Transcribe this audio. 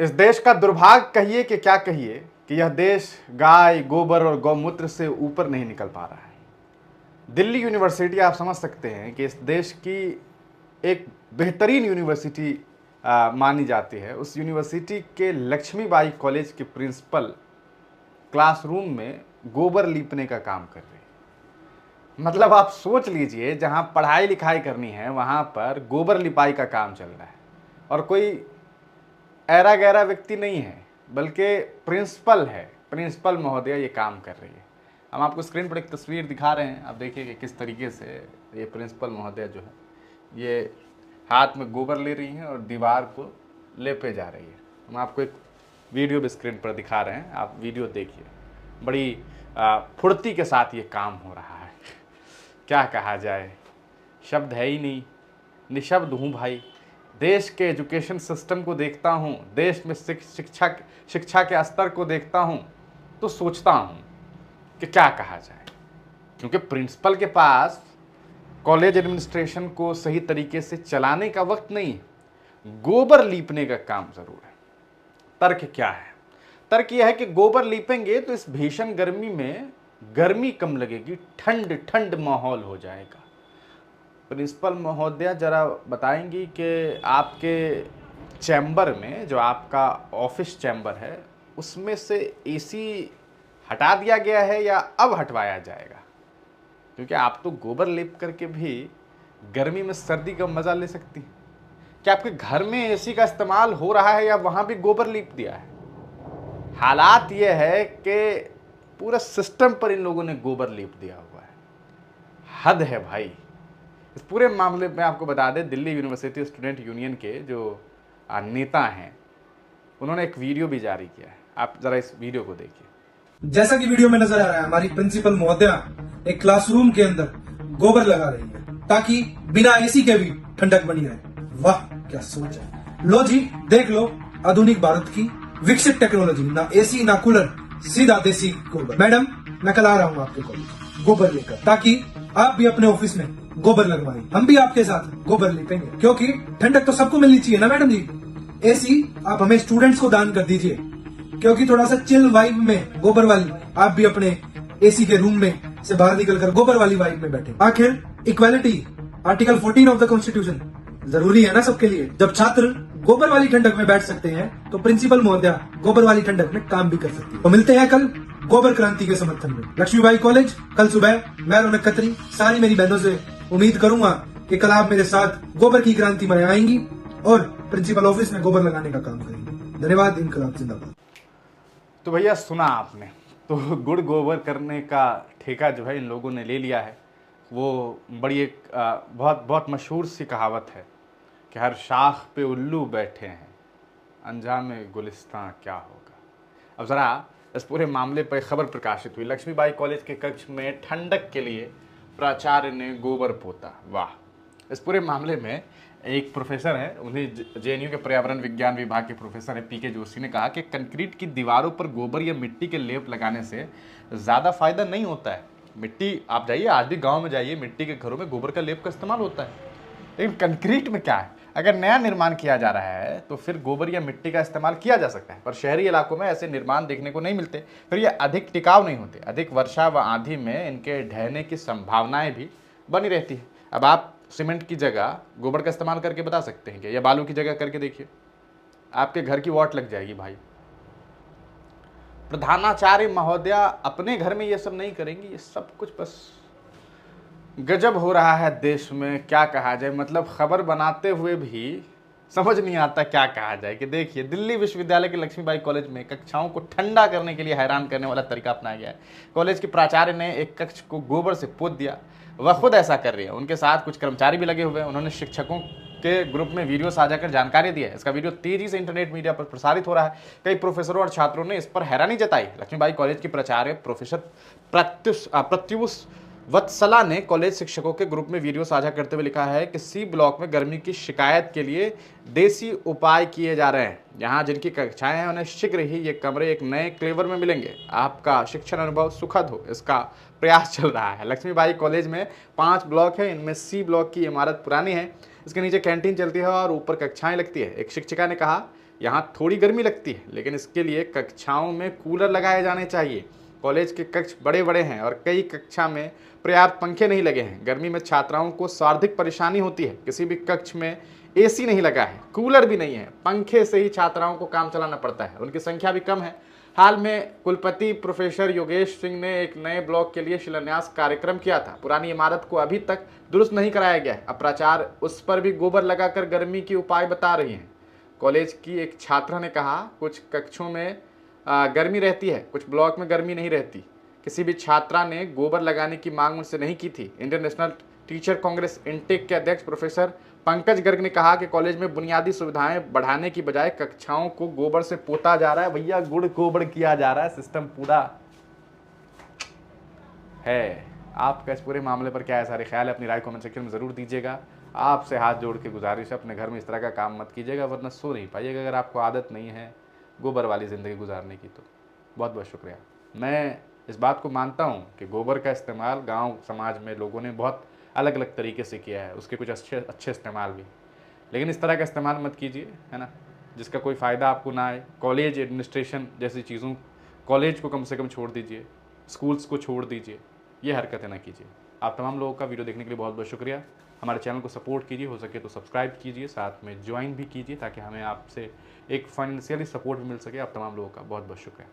इस देश का दुर्भाग्य कहिए कि क्या कहिए कि यह देश गाय, गोबर और गौमूत्र से ऊपर नहीं निकल पा रहा है। दिल्ली यूनिवर्सिटी आप समझ सकते हैं कि इस देश की एक बेहतरीन यूनिवर्सिटी मानी जाती है। उस यूनिवर्सिटी के लक्ष्मीबाई कॉलेज के प्रिंसिपल क्लासरूम में गोबर लीपने का काम कर रहे हैं। मतलब आप सोच लीजिए, जहां पढ़ाई लिखाई करनी है वहां पर गोबर लिपाई का काम चल रहा है और कोई ऐरा गैरा व्यक्ति नहीं है, बल्कि प्रिंसिपल है। प्रिंसिपल महोदया ये काम कर रही है। हम आपको स्क्रीन पर एक तस्वीर दिखा रहे हैं, आप देखिए कि किस तरीके से ये प्रिंसिपल महोदया जो है ये हाथ में गोबर ले रही हैं और दीवार को लेपे जा रही है। हम आपको एक वीडियो भी स्क्रीन पर दिखा रहे हैं, आप वीडियो देखिए। बड़ी फुर्ती के साथ ये काम हो रहा है। क्या कहा जाए, शब्द है ही नहीं, निशब्द हूँ भाई। देश के एजुकेशन सिस्टम को देखता हूँ, देश में शिक्षा के स्तर को देखता हूँ तो सोचता हूँ कि क्या कहा जाए, क्योंकि प्रिंसिपल के पास कॉलेज एडमिनिस्ट्रेशन को सही तरीके से चलाने का वक्त नहीं, गोबर लीपने का काम जरूर है। तर्क क्या है? तर्क यह है कि गोबर लीपेंगे तो इस भीषण गर्मी में गर्मी कम लगेगी, ठंड ठंड माहौल हो जाएगा। प्रिंसिपल महोदया जरा बताएंगी कि आपके चैम्बर में, जो आपका ऑफिस चैम्बर है, उसमें से एसी हटा दिया गया है या अब हटवाया जाएगा? क्योंकि आप तो गोबर लेप करके भी गर्मी में सर्दी का मजा ले सकती हैं। क्या आपके घर में एसी का इस्तेमाल हो रहा है या वहां भी गोबर लीप दिया है? हालात यह है कि पूरा सिस्टम पर इन लोगों ने गोबर लीप दिया हुआ है। हद है भाई। इस पूरे मामले में आपको बता दें, दिल्ली यूनिवर्सिटी स्टूडेंट यूनियन के जो नेता हैं, उन्होंने एक वीडियो भी जारी किया है। आप जरा इस वीडियो को देखिए। जैसा कि वीडियो में नजर आ रहा है, हमारी प्रिंसिपल महोदया एक क्लासरूम के अंदर गोबर लगा रही है ताकि बिना एसी के भी ठंडक बनी रहे। वाह क्या सोच है। लो जी देख लो, आधुनिक भारत की विकसित टेक्नोलॉजी, ना एसी ना कूलर, सीधा देसी गोबर। मैडम मैं कल आ रहा हूँ आपके कॉलेज गोबर लेकर, ताकि आप भी अपने ऑफिस में गोबर लगवाएं। हम भी आपके साथ गोबर लेपेंगे, क्योंकि ठंडक तो सबको मिलनी चाहिए ना मैडम जी। एसी आप हमें स्टूडेंट्स को दान कर दीजिए, क्योंकि थोड़ा सा चिल वाइब में गोबर वाली आप भी अपने एसी के रूम में से बाहर निकलकर गोबर वाली वाइब में बैठे। आखिर equality article 14 of the constitution जरूरी है ना सबके लिए। जब छात्र गोबर वाली ठंडक में बैठ सकते हैं तो प्रिंसिपल महोदया गोबर वाली ठंडक में काम भी कर सकती है। तो मिलते हैं कल गोबर क्रांति के समर्थन में लक्ष्मीबाई कॉलेज कल सुबह। मैं रौनक खत्री सारी मेरी बहनों से उम्मीद करूंगा कि कल आप मेरे साथ गोबर की क्रांति मनाएंगी और प्रिंसिपल ऑफिस में गोबर लगाने का काम करेंगे। धन्यवाद। इनकलाब जिंदाबाद। तो भैया सुना आपने, तो गुड़ गोबर करने का ठेका जो है इन लोगों ने ले लिया है। वो बड़ी एक बहुत बहुत मशहूर सी कहावत है कि हर शाख पे उल्लू बैठे हैं, अंजाम गुलिस्तां क्या होगा। अब ज़रा इस पूरे मामले पर खबर प्रकाशित हुई। लक्ष्मीबाई कॉलेज के कक्ष में ठंडक के लिए प्राचार्य ने गोबर पोता। वाह। इस पूरे मामले में एक प्रोफेसर है, उन्हें जेएनयू के पर्यावरण विज्ञान विभाग के प्रोफेसर है पीके जोशी ने कहा कि कंक्रीट की दीवारों पर गोबर या मिट्टी के लेप लगाने से ज़्यादा फायदा नहीं होता है। मिट्टी, आप जाइए आज भी गांव में जाइए, मिट्टी के घरों में गोबर का लेप का इस्तेमाल होता है। लेकिन कंक्रीट में क्या है, अगर नया निर्माण किया जा रहा है तो फिर गोबर या मिट्टी का इस्तेमाल किया जा सकता है, पर शहरी इलाकों में ऐसे निर्माण देखने को नहीं मिलते। फिर ये अधिक टिकाऊ नहीं होते, अधिक वर्षा व आंधी में इनके ढहने की संभावनाएं भी बनी रहती है। अब आप सीमेंट की जगह गोबर का इस्तेमाल करके बता सकते हैं क्या, या बालू की जगह करके देखिए, आपके घर की वॉट लग जाएगी भाई। प्रधानाचार्य महोदया अपने घर में ये सब नहीं करेंगी, ये सब कुछ बस गजब हो रहा है देश में। क्या कहा जाए, मतलब खबर बनाते हुए भी समझ नहीं आता क्या कहा जाए। कि देखिए, दिल्ली विश्वविद्यालय के लक्ष्मीबाई कॉलेज में कक्षाओं को ठंडा करने के लिए हैरान करने वाला तरीका अपनाया गया है। कॉलेज के प्राचार्य ने एक कक्ष को गोबर से पोत दिया, वह खुद ऐसा कर रही है, उनके साथ कुछ कर्मचारी भी लगे हुए हैं। उन्होंने शिक्षकों के ग्रुप में वीडियो साझा कर जानकारी दी है। इसका वीडियो तेजी से इंटरनेट मीडिया पर प्रसारित हो रहा है। कई प्रोफेसरों और छात्रों ने इस पर हैरानी जताई। लक्ष्मीबाई कॉलेज की प्राचार्य प्रोफेसर प्रत्युष वत्सला ने कॉलेज शिक्षकों के ग्रुप में वीडियो साझा करते हुए लिखा है कि सी ब्लॉक में गर्मी की शिकायत के लिए देसी उपाय किए जा रहे हैं। यहाँ जिनकी कक्षाएं हैं उन्हें शीघ्र ही ये कमरे एक नए क्लेवर में मिलेंगे। आपका शिक्षण अनुभव सुखद हो, इसका प्रयास चल रहा है। लक्ष्मीबाई कॉलेज में 5 ब्लॉक है, इनमें सी ब्लॉक की इमारत पुरानी है, इसके नीचे कैंटीन चलती है और ऊपर कक्षाएं लगती है। एक शिक्षिका ने कहा, यहाँ थोड़ी गर्मी लगती है, लेकिन इसके लिए कक्षाओं में कूलर लगाए जाने चाहिए। कॉलेज के कक्ष बड़े बड़े हैं और कई कक्षा में पर्याप्त पंखे नहीं लगे हैं। गर्मी में छात्राओं को सर्वाधिक परेशानी होती है। किसी भी कक्ष में एसी नहीं लगा है, कूलर भी नहीं है, पंखे से ही छात्राओं को काम चलाना पड़ता है। उनकी संख्या भी कम है। हाल में कुलपति प्रोफेसर योगेश सिंह ने एक नए ब्लॉक के लिए शिलान्यास कार्यक्रम किया था। पुरानी इमारत को अभी तक दुरुस्त नहीं कराया गया है। अब प्राचार्य उस पर भी गोबर लगाकर गर्मी के उपाय बता रही हैं। कॉलेज की एक छात्रा ने कहा, कुछ कक्षों में गर्मी रहती है, कुछ ब्लॉक में गर्मी नहीं रहती। किसी भी छात्रा ने गोबर लगाने की मांग मुझसे नहीं की थी। Indian national teacher Congress intake के अध्यक्ष प्रोफेसर पंकज गर्ग ने कहा कि कॉलेज में बुनियादी सुविधाएं बढ़ाने की बजाय कक्षाओं को गोबर से पोता जा रहा है। भैया गुड़ गोबर किया जा रहा है, सिस्टम पूरा है। आपका इस पूरे मामले पर क्या है सारे ख्याल है, अपनी राय कमेंट सेक्शन में ज़रूर दीजिएगा। आपसे हाथ जोड़ के गुजारिश है, अपने घर में इस तरह का काम मत कीजिएगा, वरना सो नहीं पाइएगा अगर आपको आदत नहीं है गोबर वाली ज़िंदगी गुजारने की। तो बहुत बहुत शुक्रिया। मैं इस बात को मानता हूँ कि गोबर का इस्तेमाल गांव समाज में लोगों ने बहुत अलग अलग तरीके से किया है, उसके कुछ अच्छे इस्तेमाल भी, लेकिन इस तरह का इस्तेमाल मत कीजिए, है ना, जिसका कोई फ़ायदा आपको ना आए। कॉलेज एडमिनिस्ट्रेशन जैसी चीज़ों, कॉलेज को कम से कम छोड़ दीजिए, स्कूल्स को छोड़ दीजिए, ये हरकतें ना कीजिए। आप तमाम लोगों का वीडियो देखने के लिए बहुत बहुत शुक्रिया। हमारे चैनल को सपोर्ट कीजिए, हो सके तो सब्सक्राइब कीजिए, साथ में ज्वाइन भी कीजिए ताकि हमें आपसे एक फाइनेंशियली सपोर्ट भी मिल सके। आप तमाम लोगों का बहुत बहुत शुक्रिया।